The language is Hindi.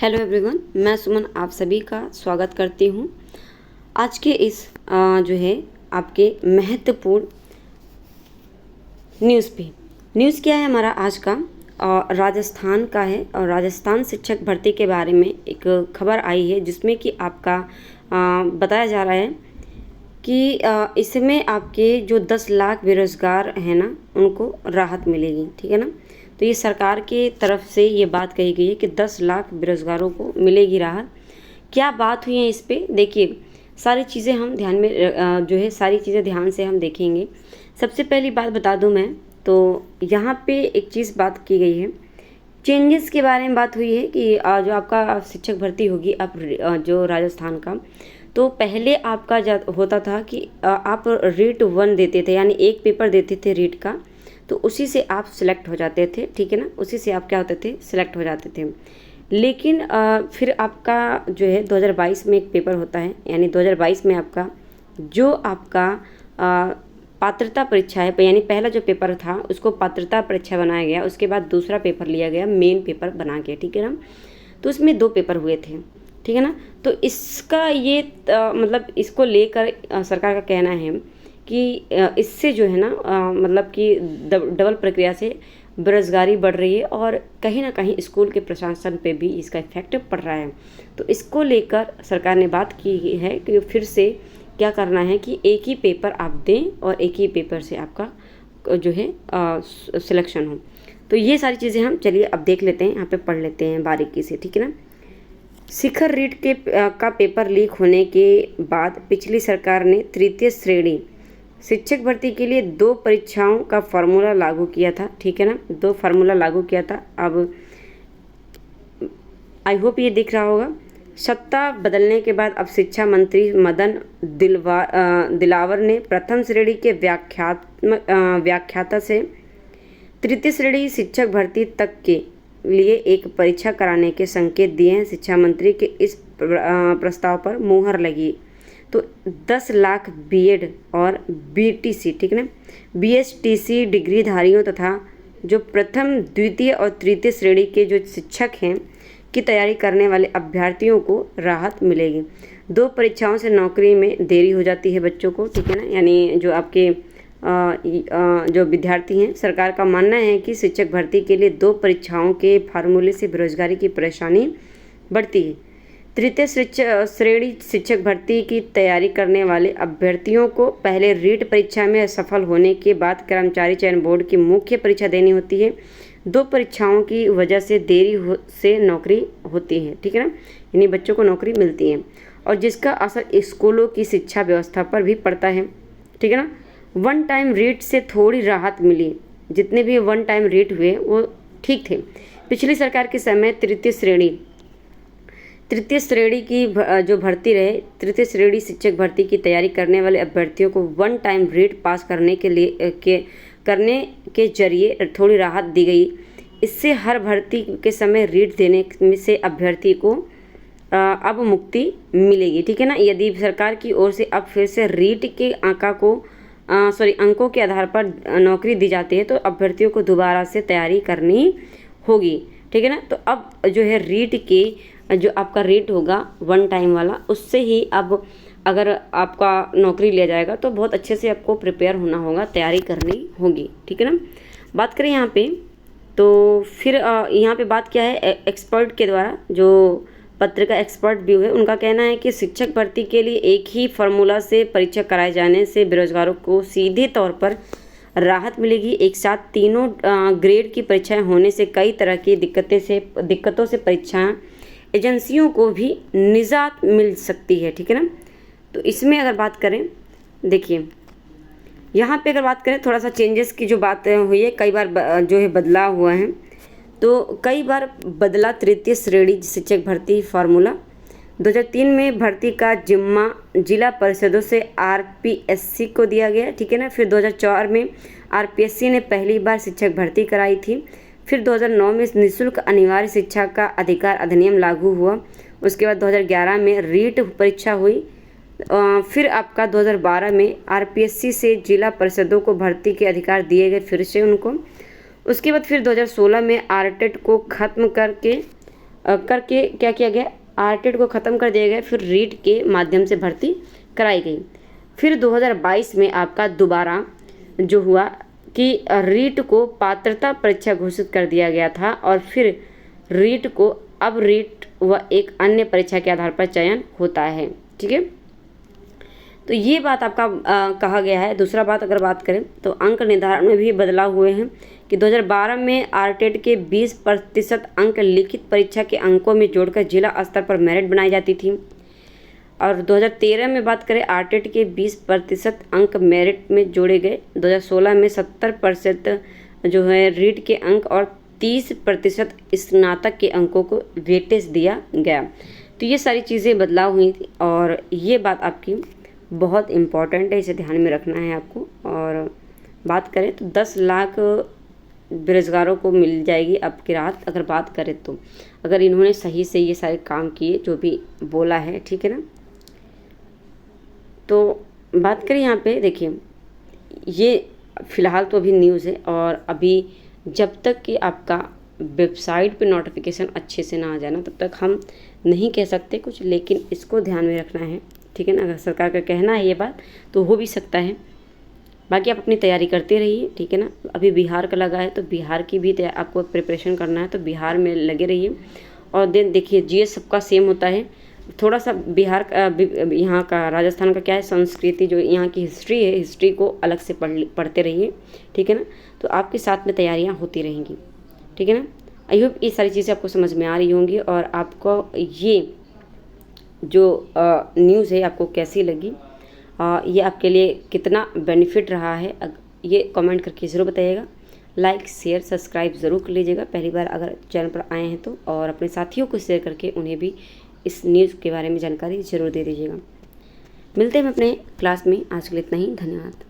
हेलो एवरीवन, मैं सुमन आप सभी का स्वागत करती हूँ। आज के इस जो है आपके महत्वपूर्ण न्यूज़ पे। न्यूज़ क्या है हमारा आज का? राजस्थान का है और राजस्थान शिक्षक भर्ती के बारे में एक खबर आई है जिसमें कि आपका बताया जा रहा है कि इसमें आपके जो 10 लाख बेरोज़गार हैं ना, उनको राहत मिलेगी। ठीक है ना। तो ये सरकार की तरफ से ये बात कही गई है कि 10 लाख बेरोज़गारों को मिलेगी राहत। क्या बात हुई है इस पे? देखिए, सारी चीज़ें हम ध्यान में जो है सारी चीज़ें ध्यान से हम देखेंगे। सबसे पहली बात बता दूं मैं, तो यहाँ पे एक चीज़ बात की गई है, चेंजेस के बारे में बात हुई है कि जो आपका शिक्षक भर्ती होगी अब जो राजस्थान का, तो पहले आपका होता था कि आप रीट 1 देते थे, यानी एक पेपर देते थे रीट का, तो उसी से आप सिलेक्ट हो जाते थे। ठीक है ना, उसी से आप क्या होते थे, सिलेक्ट हो जाते थे। लेकिन फिर आपका जो है 2022 में एक पेपर होता है, यानी 2022 में आपका जो आपका पात्रता परीक्षा है, यानी पहला जो पेपर था उसको पात्रता परीक्षा बनाया गया, उसके बाद दूसरा पेपर लिया गया मेन पेपर बना के। ठीक है ना, तो उसमें 2 पेपर हुए थे। ठीक है ना, तो इसका ये मतलब इसको लेकर सरकार का कहना है कि इससे जो है ना मतलब कि डबल प्रक्रिया से बेरोज़गारी बढ़ रही है और कहीं ना कहीं स्कूल के प्रशासन पे भी इसका इफेक्ट पड़ रहा है। तो इसको लेकर सरकार ने बात की है कि फिर से क्या करना है कि एक ही पेपर आप दें और एक ही पेपर से आपका जो है सिलेक्शन हो। तो ये सारी चीज़ें हम चलिए अब देख लेते हैं, यहाँ पे पढ़ लेते हैं बारीकी से। ठीक है ना। शिखर रीट के का पेपर लीक होने के बाद पिछली सरकार ने तृतीय श्रेणी शिक्षक भर्ती के लिए 2 परीक्षाओं का फार्मूला लागू किया था। ठीक है ना, 2 फार्मूला लागू किया था। अब आई होप ये दिख रहा होगा। सत्ता बदलने के बाद अब शिक्षा मंत्री मदन दिलावर ने प्रथम श्रेणी के व्याख्याता से तृतीय श्रेणी शिक्षक भर्ती तक के लिए एक परीक्षा कराने के संकेत दिए हैं। शिक्षा मंत्री के इस प्रस्ताव पर मुहर लगी तो 10 लाख बीएड और बीटीसी, ठीक है ना, बीएसटीसी डिग्रीधारियों तथा जो प्रथम, द्वितीय और तृतीय श्रेणी के जो शिक्षक हैं की तैयारी करने वाले अभ्यर्थियों को राहत मिलेगी। 2 परीक्षाओं से नौकरी में देरी हो जाती है बच्चों को। ठीक है ना, यानी जो आपके जो विद्यार्थी हैं, सरकार का मानना है कि शिक्षक भर्ती के लिए 2 परीक्षाओं के फार्मूले से बेरोजगारी की परेशानी बढ़ती है। तृतीय श्रेणी शिक्षक भर्ती की तैयारी करने वाले अभ्यर्थियों को पहले रीट परीक्षा में सफल होने के बाद कर्मचारी चयन बोर्ड की मुख्य परीक्षा देनी होती है। 2 परीक्षाओं की वजह से देरी से नौकरी होती है। ठीक है ना, यानी बच्चों को नौकरी मिलती है और जिसका असर स्कूलों की शिक्षा व्यवस्था पर भी पड़ता है। ठीक है ना, 1 टाइम रेट से थोड़ी राहत मिली। जितने भी 1 टाइम रेट हुए वो ठीक थे। पिछली सरकार के समय तृतीय श्रेणी की जो भर्ती रहे, तृतीय श्रेणी शिक्षक भर्ती की तैयारी करने वाले अभ्यर्थियों को 1 टाइम रेट पास करने के जरिए थोड़ी राहत दी गई। इससे हर भर्ती के समय रीट देने से अभ्यर्थी को अब मुक्ति मिलेगी। ठीक है ना, यदि सरकार की ओर से अब फिर से रीट के अंकों के आधार पर नौकरी दी जाती है तो अभ्यर्थियों को दोबारा से तैयारी करनी होगी। ठीक है ना, तो अब जो है रीट के जो आपका रेट होगा 1 टाइम वाला, उससे ही अब अगर आपका नौकरी लिया जाएगा तो बहुत अच्छे से आपको प्रिपेयर होना होगा, तैयारी करनी होगी। ठीक है ना, बात करें यहाँ पे तो फिर यहाँ पे बात क्या है, एक्सपर्ट के द्वारा जो पत्रिका एक्सपर्ट व्यू है, उनका कहना है कि शिक्षक भर्ती के लिए एक ही फार्मूला से परीक्षा कराए जाने से बेरोजगारों को सीधे तौर पर राहत मिलेगी। एक साथ तीनों ग्रेड की परीक्षाएं होने से कई तरह की दिक्कतों से परीक्षा एजेंसियों को भी निजात मिल सकती है। ठीक है ना, तो इसमें अगर बात करें, देखिए यहाँ पे अगर बात करें थोड़ा सा चेंजेस की जो बात हुई है, कई बार जो है बदलाव हुआ है। तो कई बार बदला तृतीय श्रेणी शिक्षक भर्ती फार्मूला। 2003 में भर्ती का जिम्मा जिला परिषदों से आरपीएससी को दिया गया। ठीक है ना, फिर 2004 में आरपीएससी ने पहली बार शिक्षक भर्ती कराई थी। फिर 2009 में निःशुल्क अनिवार्य शिक्षा का अधिकार अधिनियम लागू हुआ। उसके बाद 2011 में रीट परीक्षा हुई। फिर आपका 2012 में आरपीएससी से जिला परिषदों को भर्ती के अधिकार दिए गए फिर से उनको। उसके बाद फिर 2016 में आरटेट को ख़त्म करके करके क्या किया गया, आरटेट को ख़त्म कर दिया गया, फिर रीट के माध्यम से भर्ती कराई गई। फिर 2022 में आपका दोबारा जो हुआ कि रीट को पात्रता परीक्षा घोषित कर दिया गया था और फिर रीट को अब रीट व एक अन्य परीक्षा के आधार पर चयन होता है। ठीक है, तो ये बात आपका कहा गया है। दूसरा बात अगर बात करें तो अंक निर्धारण में भी बदलाव हुए हैं कि 2012 में आरटेट के 20% अंक लिखित परीक्षा के अंकों में जोड़कर जिला स्तर पर मेरिट बनाई जाती थी और 2013 में बात करें आरटेट के 20% अंक मेरिट में जोड़े गए। 2016 में 70% जो है रीट के अंक और 30% स्नातक के अंकों को वेटेज दिया गया। तो ये सारी चीज़ें बदलाव हुई थी और ये बात आपकी बहुत इम्पॉर्टेंट है, इसे ध्यान में रखना है आपको। और बात करें तो 10 लाख बेरोज़गारों को मिल जाएगी अब की राहत, अगर बात करें तो, अगर इन्होंने सही से ये सारे काम किए जो भी बोला है। ठीक है ना, तो बात करें यहाँ पे देखिए, ये फ़िलहाल तो अभी न्यूज़ है और अभी जब तक कि आपका वेबसाइट पे नोटिफिकेशन अच्छे से ना आ जाए ना तब तक हम नहीं कह सकते कुछ, लेकिन इसको ध्यान में रखना है। ठीक है ना, अगर सरकार का कहना है ये बात तो हो भी सकता है। बाकी आप अपनी तैयारी करते रहिए। ठीक है ना, अभी बिहार का लगा है तो बिहार की भी आपको प्रिपरेशन करना है तो बिहार में लगे रहिए। और देखिए जीएस सबका सेम होता है, थोड़ा सा बिहार का यहाँ का राजस्थान का क्या है, संस्कृति जो यहाँ की हिस्ट्री है, हिस्ट्री को अलग से पढ़ते रहिए। ठीक है ना, तो आपके साथ में तैयारियाँ होती रहेंगी। ठीक है ना, आई होप ये सारी चीज़ें आपको समझ में आ रही होंगी और आपको ये जो न्यूज़ है आपको कैसी लगी, ये आपके लिए कितना बेनिफिट रहा है, ये कमेंट करके ज़रूर बताइएगा। लाइक शेयर सब्सक्राइब ज़रूर कर लीजिएगा पहली बार अगर चैनल पर आए हैं तो, और अपने साथियों को शेयर करके उन्हें भी इस न्यूज़ के बारे में जानकारी ज़रूर दे दीजिएगा। मिलते हैं अपने क्लास में, आज के लिए इतना ही, धन्यवाद।